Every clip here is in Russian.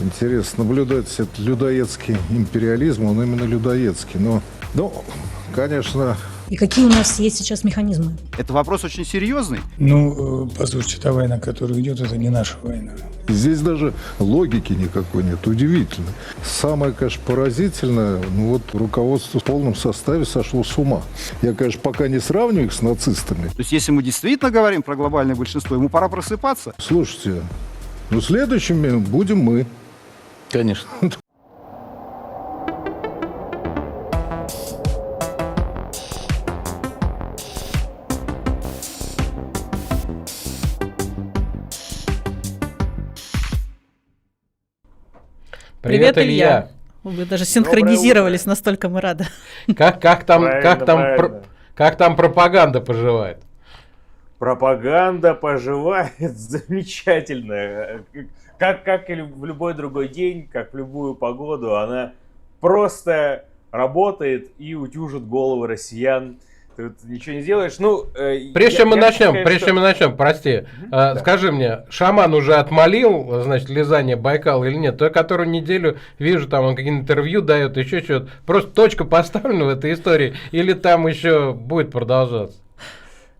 Интересно наблюдать этот людоедский империализм, он именно людоедский. Но, конечно... И какие у нас есть сейчас механизмы? Это вопрос очень серьезный. Послушайте, та война, которая идет, это не наша война. Здесь даже логики никакой нет, удивительно. Самое, конечно, поразительное, руководство в полном составе сошло с ума. Я, конечно, пока не сравниваю их с нацистами. То есть, если мы действительно говорим про глобальное большинство, ему пора просыпаться. Слушайте, следующими будем мы. Конечно. Привет, Илья. Вы даже синхронизировались, настолько мы рады. Как там пропаганда поживает? Пропаганда поживает замечательно. Как и в любой другой день, как в любую погоду, она просто работает и утюжит головы россиян. Ты тут ничего не сделаешь. Прежде чем мы начнем, прости, скажи мне, шаман уже отмолил, значит, лизание Байкала или нет? Той, которую неделю вижу, там он какие-то интервью дает, еще что-то. Просто точка поставлена в этой истории, или там еще будет продолжаться?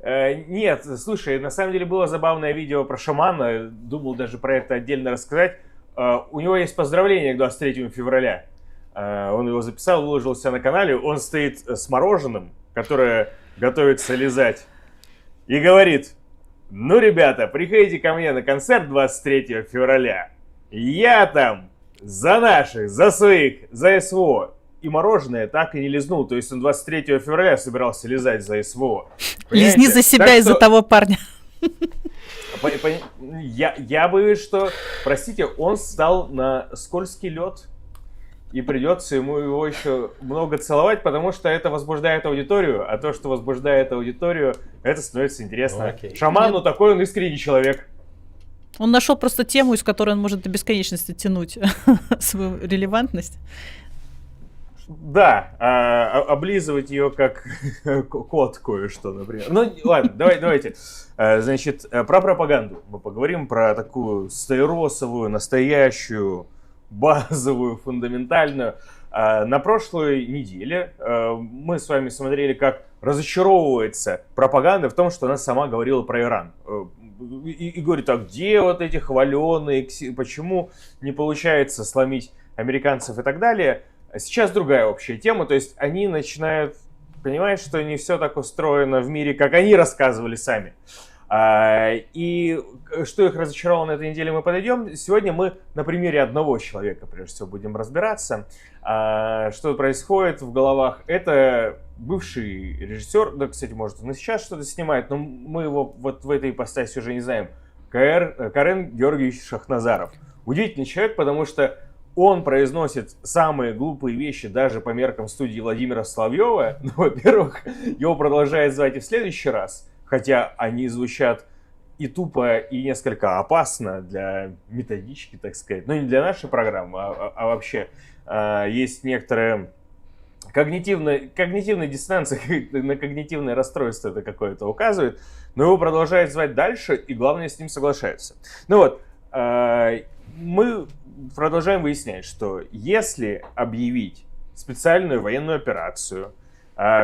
Нет, слушай, на самом деле было забавное видео про шамана, думал даже про это отдельно рассказать. У него есть поздравление к 23 февраля. Он его записал, выложил себя на канале. Он стоит с мороженым, которое готовится лизать, и говорит: ну, ребята, приходите ко мне на концерт 23 февраля. Я там за наших, за своих, за СВО. И мороженое так и не лизнул. То есть он 23 февраля собирался лизать за СВО. Понимаете? Лизни за себя и за того парня. Я боюсь, что, простите, он стал на скользкий лед. И придется ему его еще много целовать, потому что это возбуждает аудиторию. А то, что возбуждает аудиторию, это становится интересно. Шаману такой он искренний человек. Он нашел просто тему, из которой он может до бесконечности тянуть свою релевантность. Да, облизывать ее как кот кое-что, например. Ну, ладно, давайте. Значит, про пропаганду. Мы поговорим про такую стаиросовую, настоящую, базовую, фундаментальную. На прошлой неделе мы с вами смотрели, как разочаровывается пропаганда в том, что она сама говорила про Иран. И говорит: а где вот эти хваленые, почему не получается сломить американцев и так далее. Сейчас другая общая тема, то есть они начинают понимать, что не все так устроено в мире, как они рассказывали сами. И что их разочаровало на этой неделе, мы подойдем. Сегодня мы на примере одного человека, прежде всего, будем разбираться, что происходит в головах. Это бывший режиссер, да, кстати, может, он и сейчас что-то снимает, но мы его вот в этой ипостаси уже не знаем. Карен Георгиевич Шахназаров. Удивительный человек, потому что он произносит самые глупые вещи даже по меркам студии Владимира Соловьева. Ну, во-первых, его продолжают звать и в следующий раз, хотя они звучат и тупо, и несколько опасно для методички, так сказать. Ну, не для нашей программы, а вообще есть некоторые когнитивные диссонансы, на когнитивное расстройство это какое-то указывает, но его продолжают звать дальше, и главное, с ним соглашаются. Ну вот, мы продолжаем выяснять, что если объявить специальную военную операцию,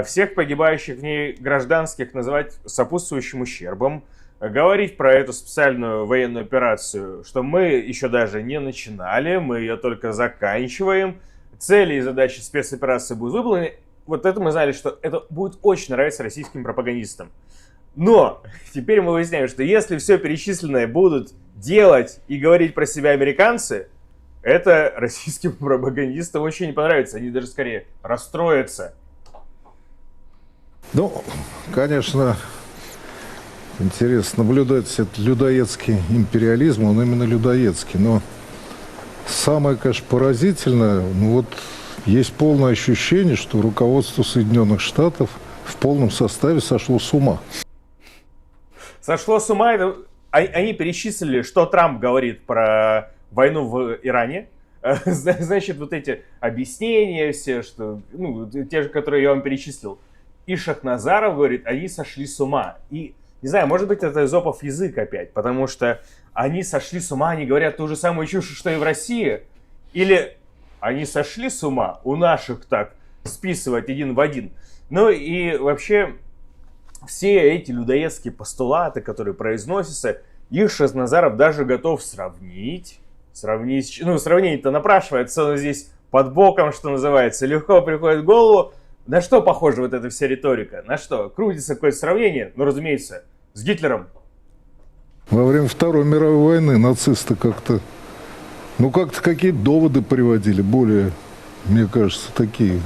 всех погибающих в ней гражданских называть сопутствующим ущербом, говорить про эту специальную военную операцию, что мы еще даже не начинали, мы ее только заканчиваем, цели и задачи спецоперации будут выполнены, вот это мы знали, что это будет очень нравиться российским пропагандистам. Но теперь мы выясняем, что если все перечисленное будут делать и говорить про себя американцы, это российским пропагандистам очень не понравится. Они даже скорее расстроятся. Конечно, интересно наблюдать этот людоедский империализм, он именно людоедский. Но самое, конечно, поразительное, есть полное ощущение, что руководство Соединенных Штатов в полном составе сошло с ума. Сошло с ума, они перечислили, что Трамп говорит про войну в Иране. Значит, вот эти объяснения все, что, те же, которые я вам перечислил. И Шахназаров говорит, они сошли с ума. И, не знаю, может быть, это эзопов язык опять, потому что они сошли с ума, они говорят ту же самую чушь, что и в России? Или они сошли с ума, у наших так списывать один в один? Ну и вообще, все эти людоедские постулаты, которые произносятся, их Шахназаров даже готов сравнить. Сравнение-то напрашивается, но здесь под боком, что называется, легко приходит в голову. На что похожа вот эта вся риторика? На что? Крутится какое-то сравнение, ну, разумеется, с Гитлером. Во время Второй мировой войны нацисты как-то какие-то доводы приводили, более, мне кажется, такие,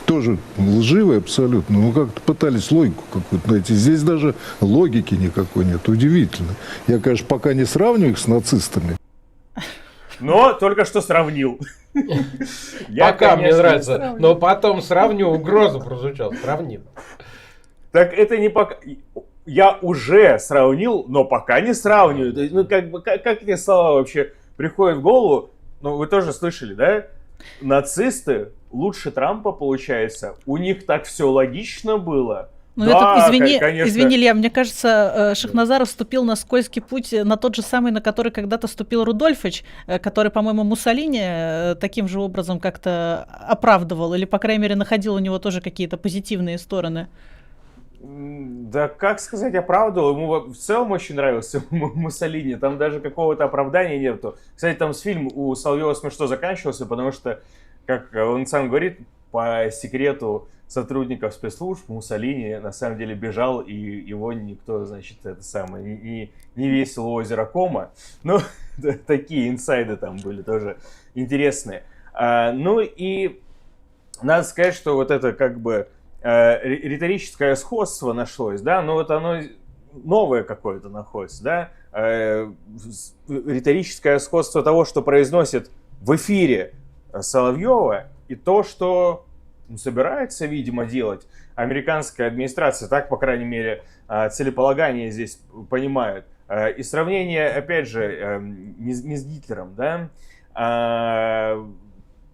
тоже лживые абсолютно, но как-то пытались логику какую-то найти. Здесь даже логики никакой нет, удивительно. Я, конечно, пока не сравниваю их с нацистами. Но только что сравнил. Пока мне нравится, но потом сравню, угроза прозвучала, сравнил. Так это не пока... Я уже сравнил, но пока не сравниваю. То есть, ну, как эти слова вообще приходят в голову? Ну, вы тоже слышали, да? Нацисты лучше Трампа, получается. У них так все логично было. Ну, да, извини, Илья, мне кажется, Шахназаров вступил на скользкий путь, на тот же самый, на который когда-то ступил Рудольфович, который, по-моему, Муссолини таким же образом как-то оправдывал, или, по крайней мере, находил у него тоже какие-то позитивные стороны. Да, как сказать, оправдывал. Ему в целом очень нравился Муссолини. Там даже какого-то оправдания нету. Кстати, там фильм у Соловьева смешно заканчивался, потому что, как он сам говорит, по секрету сотрудников спецслужб Муссолини на самом деле бежал, и его никто, значит, не весил у озера Кома. Ну, такие инсайды там были тоже интересные. Ну и надо сказать, что вот это как бы риторическое сходство нашлось, да, но вот оно новое какое-то находится, да, риторическое сходство того, что произносит в эфире Соловьева, и то, что собирается, видимо, делать американская администрация, так, по крайней мере, целеполагание здесь понимают. И сравнение, опять же, не с Гитлером, да,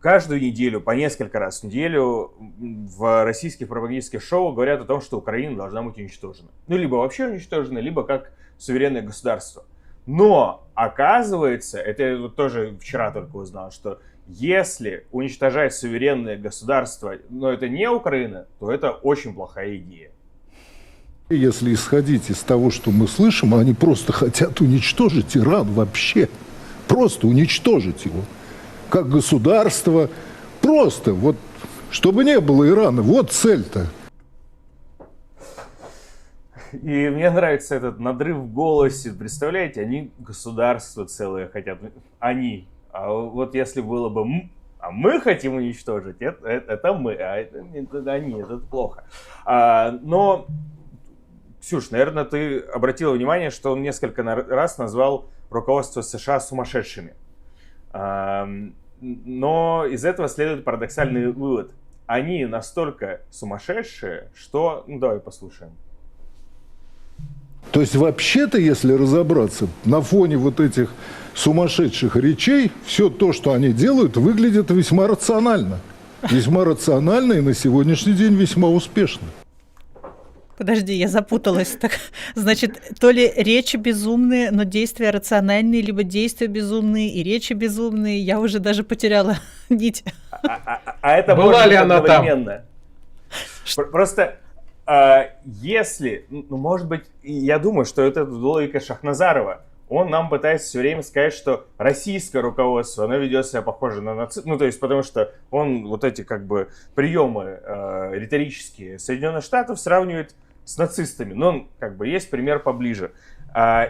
каждую неделю, по несколько раз в неделю в российских пропагандистских шоу говорят о том, что Украина должна быть уничтожена. Ну, либо вообще уничтожена, либо как суверенное государство. Но, оказывается, это я вот тоже вчера только узнал, что если уничтожать суверенное государство, но это не Украина, то это очень плохая идея. Если исходить из того, что мы слышим, они просто хотят уничтожить Иран вообще. Просто уничтожить его. Как государство. Просто вот, чтобы не было Ирана. Вот цель-то. И мне нравится этот надрыв в голосе. Представляете, они государство целое хотят. Они. А вот если было бы мы хотим уничтожить, это мы, а это они, это плохо. Но, Ксюш, наверное, ты обратила внимание, что он несколько раз назвал руководство США сумасшедшими. Но из этого следует парадоксальный вывод. Они настолько сумасшедшие, что... Ну, давай послушаем. То есть, вообще-то, если разобраться, на фоне вот этих сумасшедших речей, все то, что они делают, выглядит весьма рационально. Весьма рационально и на сегодняшний день весьма успешно. Подожди, я запуталась. Так, значит, то ли речи безумные, но действия рациональные, либо действия безумные и речи безумные. Я уже даже потеряла нить. А это была ли она там? Просто если, ну, может быть, я думаю, что это логика Шахназарова. Он нам пытается все время сказать, что российское руководство, оно ведет себя похоже на нацизм. Ну, то есть, потому что он вот эти как бы приемы риторические Соединенных Штатов сравнивает с нацистами. Но он как бы есть пример поближе.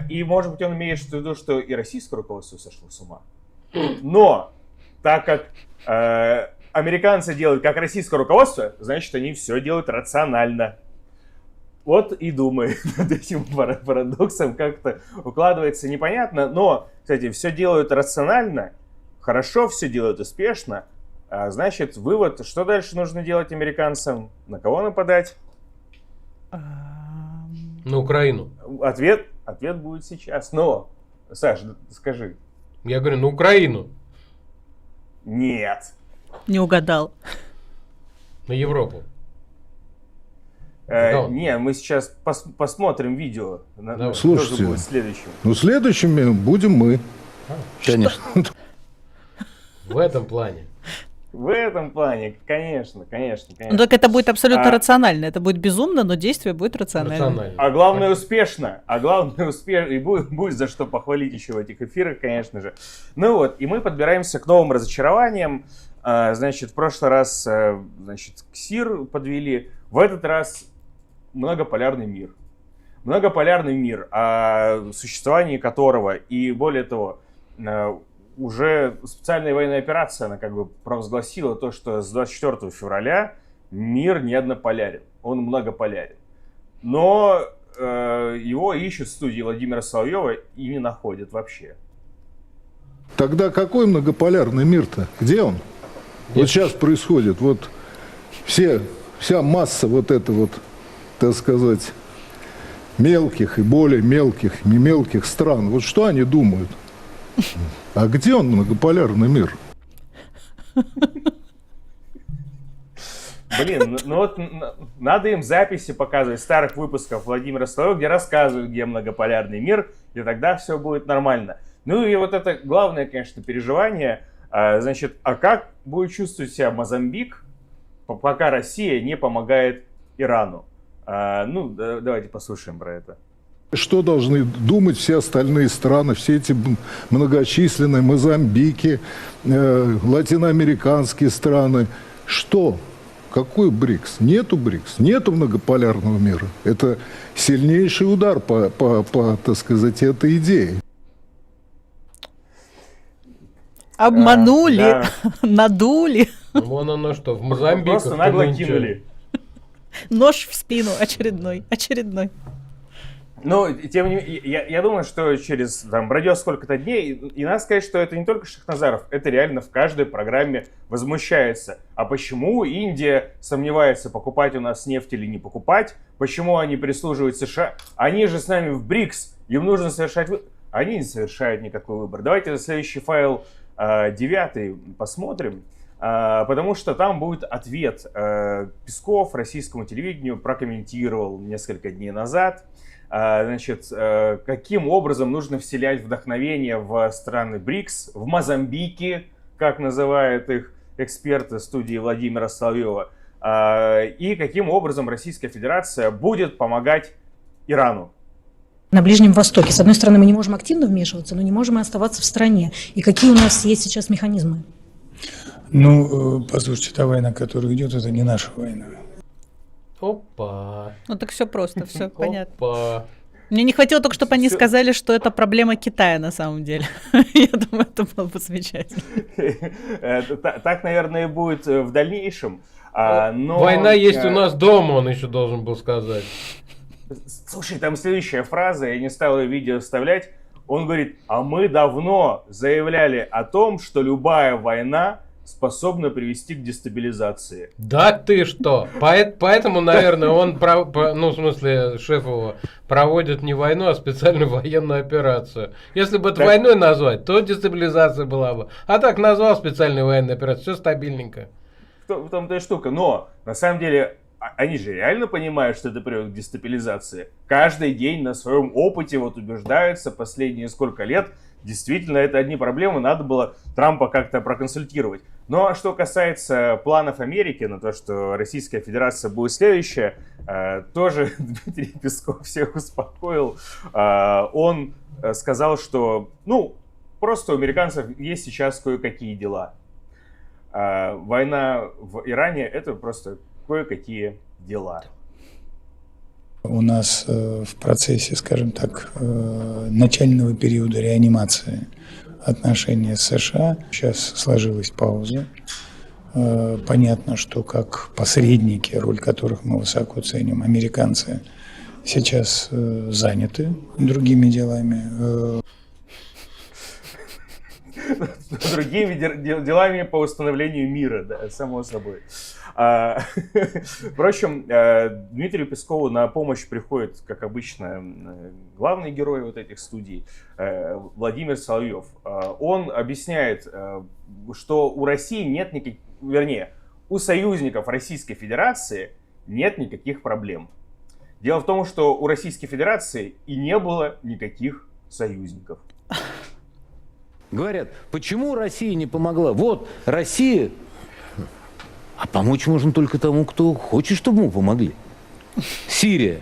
И, может быть, он имеет в виду, что и российское руководство сошло с ума. Но так как американцы делают как российское руководство, значит, они все делают рационально. Вот и думаю над этим парадоксом, как-то укладывается непонятно. Но, кстати, все делают рационально, хорошо все делают успешно. Значит, вывод, что дальше нужно делать американцам? На кого нападать? На Украину. Ответ будет сейчас. Но, Саш, скажи. Я говорю, на Украину. Нет. Не угадал. На Европу. Да. Не, мы сейчас посмотрим видео. Давай. Кто Слушайте. же будет следующим? Ну, следующими будем мы. Конечно. В этом плане. В этом плане, конечно. Ну, так это будет абсолютно А- рационально. Это будет безумно, но действие будет рационально. Рационально. А главное успешно. И будет за что похвалить еще в этих эфирах, конечно же. Ну вот, и мы подбираемся к новым разочарованиям. Значит, в прошлый раз, значит, КСИР подвели. В этот раз многополярный мир. Многополярный мир, о существовании которого, и более того, уже специальная военная операция, она как бы провозгласила то, что с 24 февраля мир не однополярен, он многополярен. Но его ищут в студии Владимира Соловьева и не находят вообще. Тогда какой многополярный мир-то? Где он? Вот сейчас происходит, вот вся масса вот это вот, так сказать, мелких и более мелких, не мелких стран. Вот что они думают? А где он, многополярный мир? Блин, ну вот надо им записи показывать старых выпусков Владимира Соловьева, где рассказывают, где многополярный мир, и тогда все будет нормально. Ну и вот это главное, конечно, переживание. Значит, а как будет чувствовать себя Мозамбик, пока Россия не помогает Ирану? Ну, давайте послушаем про это. Что должны думать все остальные страны, все эти многочисленные Мозамбики, латиноамериканские страны? Что? Какой БРИКС? Нету БРИКС, нету многополярного мира. Это сильнейший удар по так сказать, этой идее. Обманули, Да. надули, Вон оно что, в Мозамбике. Просто нагло кинули. нож в спину очередной. Но, тем не менее, я думаю, что через, там, пройдет сколько-то дней, и надо сказать, что это не только Шахназаров, это реально в каждой программе возмущается. А почему Индия сомневается, покупать у нас нефть или не покупать? Почему они прислуживают США? Они же с нами в БРИКС, им нужно совершать выбор. Они не совершают никакой выбор. Давайте следующий файл 9 посмотрим. Потому что там будет ответ. Песков российскому телевидению прокомментировал несколько дней назад. Значит, каким образом нужно вселять вдохновение в страны БРИКС, в Мозамбике, как называют их эксперты студии Владимира Соловьева, и каким образом Российская Федерация будет помогать Ирану. На Ближнем Востоке. С одной стороны, мы не можем активно вмешиваться, но не можем и оставаться в стране. И какие у нас есть сейчас механизмы? Ну, послушайте, та война, которая идет, это не наша война. Опа. Ну так все просто, все понятно. Опа. Мне не хватило только, чтобы они Всё. сказали, что это проблема Китая на самом деле. Я думаю, это было бы замечательно. Так, наверное, и будет в дальнейшем. Но... Война есть у нас дома, он еще должен был сказать. Слушай, там следующая фраза, я не стал ее видео вставлять. Он говорит, а мы давно заявляли о том, что любая война способна привести к дестабилизации. Да ты что? Поэтому, наверное, он, ну, в смысле, шеф его, проводит не войну, а специальную военную операцию. Если бы это Так. войной назвать, то дестабилизация была бы. А так назвал специальную военную операцию, все стабильненько. В том-то и штука. Но, на самом деле, они же реально понимают, что это приводит к дестабилизации. Каждый день на своем опыте вот убеждаются последние сколько лет. Действительно, это одни проблемы, надо было Трампа как-то проконсультировать. Ну а что касается планов Америки, на то, что Российская Федерация будет следующая, тоже Дмитрий Песков всех успокоил. Он сказал, что, ну, просто у американцев есть сейчас кое-какие дела. Война в Иране — это просто кое-какие дела. У нас в процессе, скажем так, начального периода реанимации отношений с США сейчас сложилась пауза. Понятно, что как посредники, роль которых мы высоко ценим, американцы сейчас заняты другими делами. Другими делами по установлению мира, да, само собой. Впрочем, Дмитрию Пескову на помощь приходит, как обычно, главный герой вот этих студий, Владимир Соловьев. Он объясняет, что у России нет никаких, вернее, у союзников Российской Федерации нет никаких проблем. Дело в том, что у Российской Федерации и не было никаких союзников. Говорят, почему Россия не помогла? Вот, Россия... А помочь можно только тому, кто хочет, чтобы ему помогли. Сирия.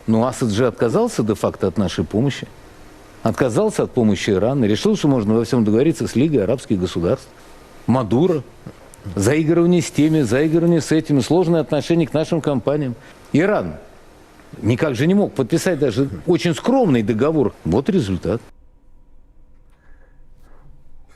Ну, Асад же отказался де-факто от нашей помощи. Отказался от помощи Ирана. Решил, что можно во всем договориться с Лигой арабских государств. Мадуро. Заигрывание с теми, заигрывание с этими. Сложные отношения к нашим компаниям. Иран никак же не мог подписать даже очень скромный договор. Вот результат.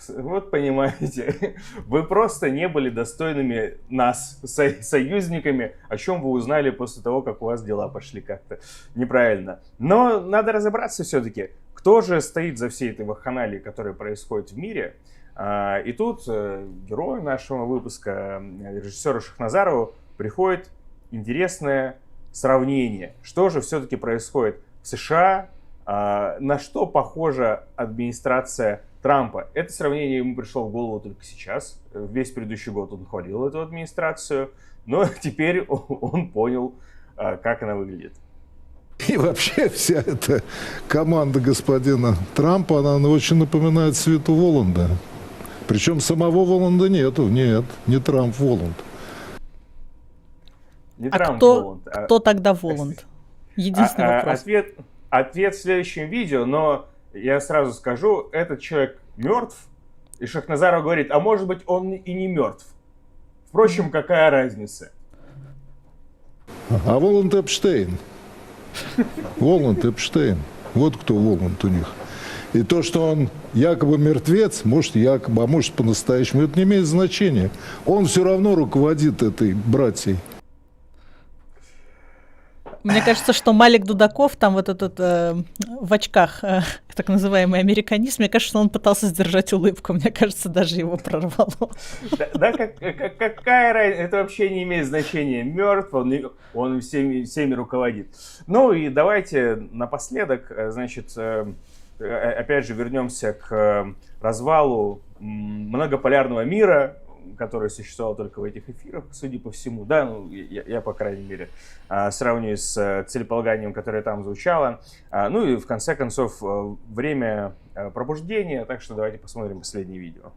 Вот понимаете, вы просто не были достойными нас, союзниками, о чем вы узнали после того, как у вас дела пошли как-то неправильно. Но надо разобраться все-таки, кто же стоит за всей этой вакханалией, которая происходит в мире. И тут герою нашего выпуска, режиссеру Шахназарову, приходит интересное сравнение. Что же все-таки происходит в США, на что похожа администрация Трампа. Это сравнение ему пришло в голову только сейчас. Весь предыдущий год он хвалил эту администрацию, но теперь он понял, как она выглядит. И вообще вся эта команда господина Трампа, она очень напоминает свиту Воланда. Причем самого Воланда нету. Нет, не Трамп, Воланд. Не А Трамп, кто, Воланд, кто тогда Воланд? Единственный вопрос. Ответ в следующем видео, но я сразу скажу, этот человек мертв, и Шахназаров говорит, а может быть он и не мертв. Впрочем, какая разница? А Воланд Эпштейн. Воланд Эпштейн. Вот кто Воланд у них. И то, что он якобы мертвец, может якобы, а может по-настоящему, это не имеет значения. Он все равно руководит этой братьей. Мне кажется, что Малик Дудаков, там вот этот в очках, так называемый американист, мне кажется, он пытался сдержать улыбку. Мне кажется, даже его прорвало. Да, какая разница? Это вообще не имеет значения. Мертв, он всеми руководит. Ну и давайте напоследок, значит, опять же вернемся к развалу многополярного мира, который существовал только в этих эфирах, судя по всему. Да, ну, я по крайней мере, сравниваю с целеполаганием, которое там звучало. Ну и в конце концов, время пробуждения. Так что давайте посмотрим последнее видео.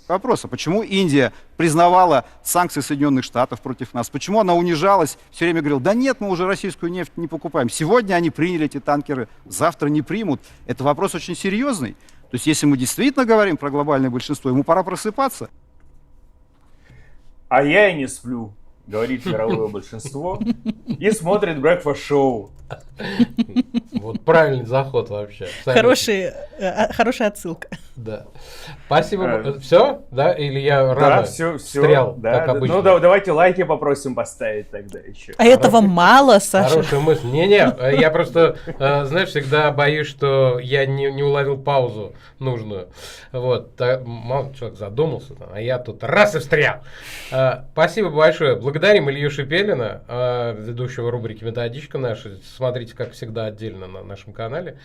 Вопрос, а почему Индия признавала санкции Соединенных Штатов против нас? Почему она унижалась, все время говорила, да нет, мы уже российскую нефть не покупаем. Сегодня они приняли эти танкеры, завтра не примут. Это вопрос очень серьезный. То есть если мы действительно говорим про глобальное большинство, ему пора просыпаться. А я и не сплю, говорит мировое большинство, и смотрит Breakfast Show. Вот правильный заход вообще. Хорошая отсылка. Да. Спасибо. Все? Да? Или я рано Да, все. встрял, Да, как обычно? Ну, давайте лайки попросим поставить тогда еще. А этого мало, Саша. Хорошая мысль. Не-не, я просто, знаешь, всегда боюсь, что я не уловил паузу нужную. Вот. Мало человек задумался, а я тут раз и встрял. Спасибо большое. Благодарим Илью Шипелина, ведущего рубрики «Методичка» нашей. Смотрите, как всегда, отдельно на нашем канале.